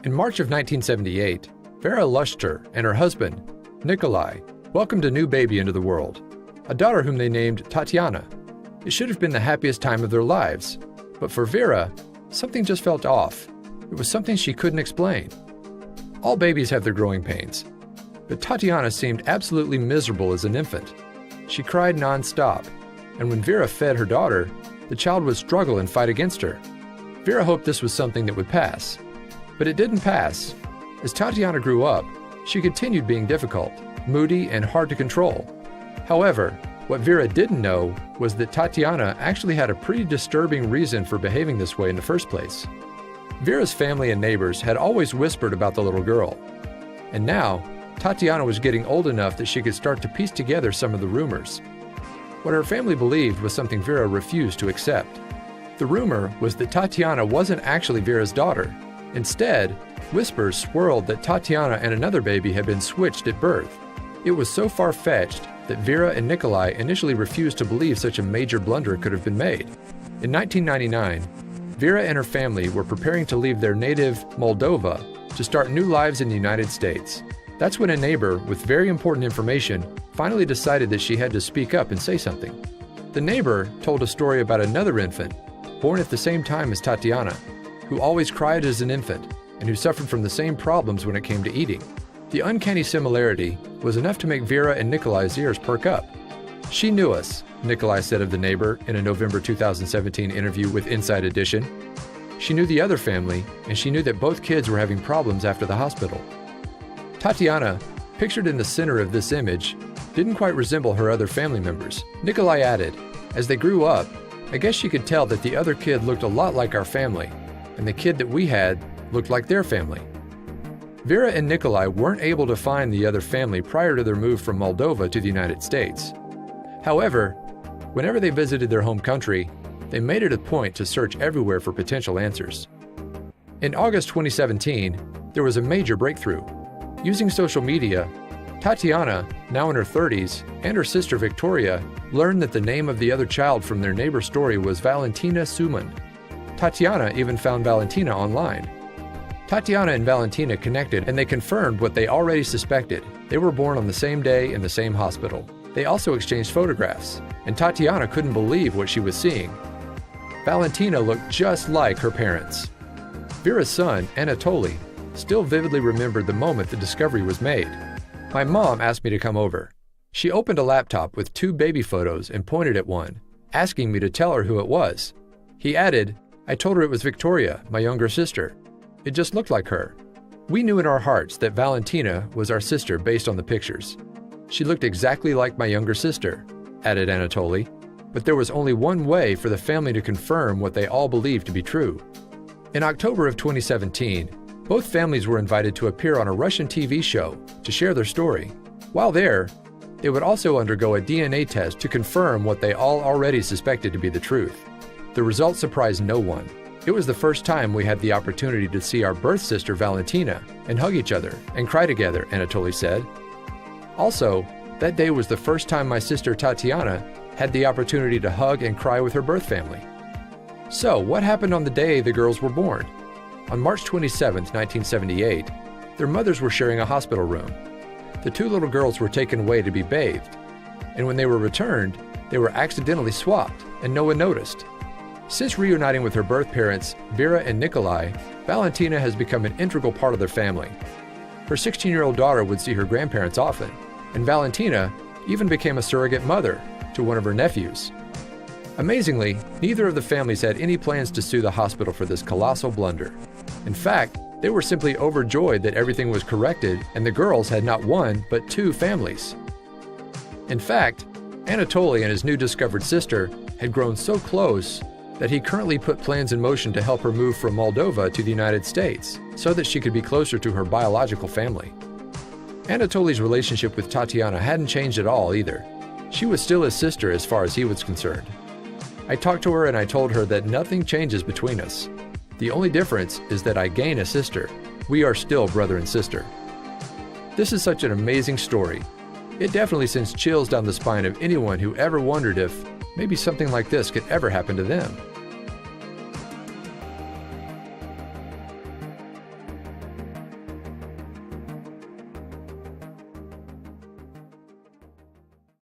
In March of 1978, Vera Lushter and her husband, Nikolai, welcomed a new baby into the world, a daughter whom they named Tatiana. It should have been the happiest time of their lives, but for Vera, something just felt off. It was something she couldn't explain. All babies have their growing pains, but Tatiana seemed absolutely miserable as an infant. She cried non-stop, and when Vera fed her daughter, the child would struggle and fight against her. Vera hoped this was something that would pass, but it didn't pass. As Tatiana grew up, she continued being difficult, moody, and hard to control. However, what Vera didn't know was that Tatiana actually had a pretty disturbing reason for behaving this way in the first place. Vera's family and neighbors had always whispered about the little girl, and now Tatiana was getting old enough that she could start to piece together some of the rumors. What her family believed was something Vera refused to accept. The rumor was that Tatiana wasn't actually Vera's daughter. Instead, whispers swirled that Tatiana and another baby had been switched at birth. It was so far-fetched that Vera and Nikolai initially refused to believe such a major blunder could have been made. In 1999, Vera and her family were preparing to leave their native Moldova to start new lives in the United States. That's when a neighbor with very important information finally decided that she had to speak up and say something. The neighbor told a story about another infant, born at the same time as Tatiana, who always cried as an infant and who suffered from the same problems when it came to eating. The uncanny similarity was enough to make Vera and Nikolai's ears perk up. "She knew us," Nikolai said of the neighbor in a November 2017 interview with Inside Edition. "She knew the other family, and she knew that both kids were having problems after the hospital." Tatiana, pictured in the center of this image, didn't quite resemble her other family members. Nikolai added, "As they grew up, I guess she could tell that the other kid looked a lot like our family, and the kid that we had looked like their family." Vera and Nikolai weren't able to find the other family prior to their move from Moldova to the United States. However, whenever they visited their home country, they made it a point to search everywhere for potential answers. In August 2017, there was a major breakthrough. Using social media, Tatiana, now in her 30s, and her sister Victoria learned that the name of the other child from their neighbor's story was Valentina Suman. Tatiana even found Valentina online. Tatiana and Valentina connected, and they confirmed what they already suspected. They were born on the same day in the same hospital. They also exchanged photographs, and Tatiana couldn't believe what she was seeing. Valentina looked just like her parents. Vera's son, Anatoly, still vividly remembered the moment the discovery was made. "My mom asked me to come over. She opened a laptop with 2 baby photos and pointed at one, asking me to tell her who it was." He added, "I told her it was Victoria, my younger sister. It just looked like her. We knew in our hearts that Valentina was our sister based on the pictures. She looked exactly like my younger sister," added Anatoly. But there was only one way for the family to confirm what they all believed to be true. In October of 2017, both families were invited to appear on a Russian TV show to share their story. While there, they would also undergo a DNA test to confirm what they all already suspected to be the truth. The results surprised no one. It was the first time we had the opportunity to see our birth sister Valentina and hug each other and cry together, Anatoly said. Also, that day was the first time my sister Tatiana had the opportunity to hug and cry with her birth family. So, what happened on the day the girls were born? On March 27, 1978, their mothers were sharing a hospital room. The 2 little girls were taken away to be bathed, and when they were returned, they were accidentally swapped, and no one noticed. Since reuniting with her birth parents, Vera and Nikolai, Valentina has become an integral part of their family. Her 16-year-old daughter would see her grandparents often, and Valentina even became a surrogate mother to one of her nephews. Amazingly, neither of the families had any plans to sue the hospital for this colossal blunder. In fact, they were simply overjoyed that everything was corrected and the girls had not one but 2 families. In fact, Anatoly and his new discovered sister had grown so close that he currently put plans in motion to help her move from Moldova to the United States so that she could be closer to her biological family. Anatoly's relationship with Tatiana hadn't changed at all either. She was still his sister as far as he was concerned. "I talked to her and I told her that nothing changes between us. The only difference is that I gain a sister. We are still brother and sister." This is such an amazing story. It definitely sends chills down the spine of anyone who ever wondered if maybe something like this could ever happen to them.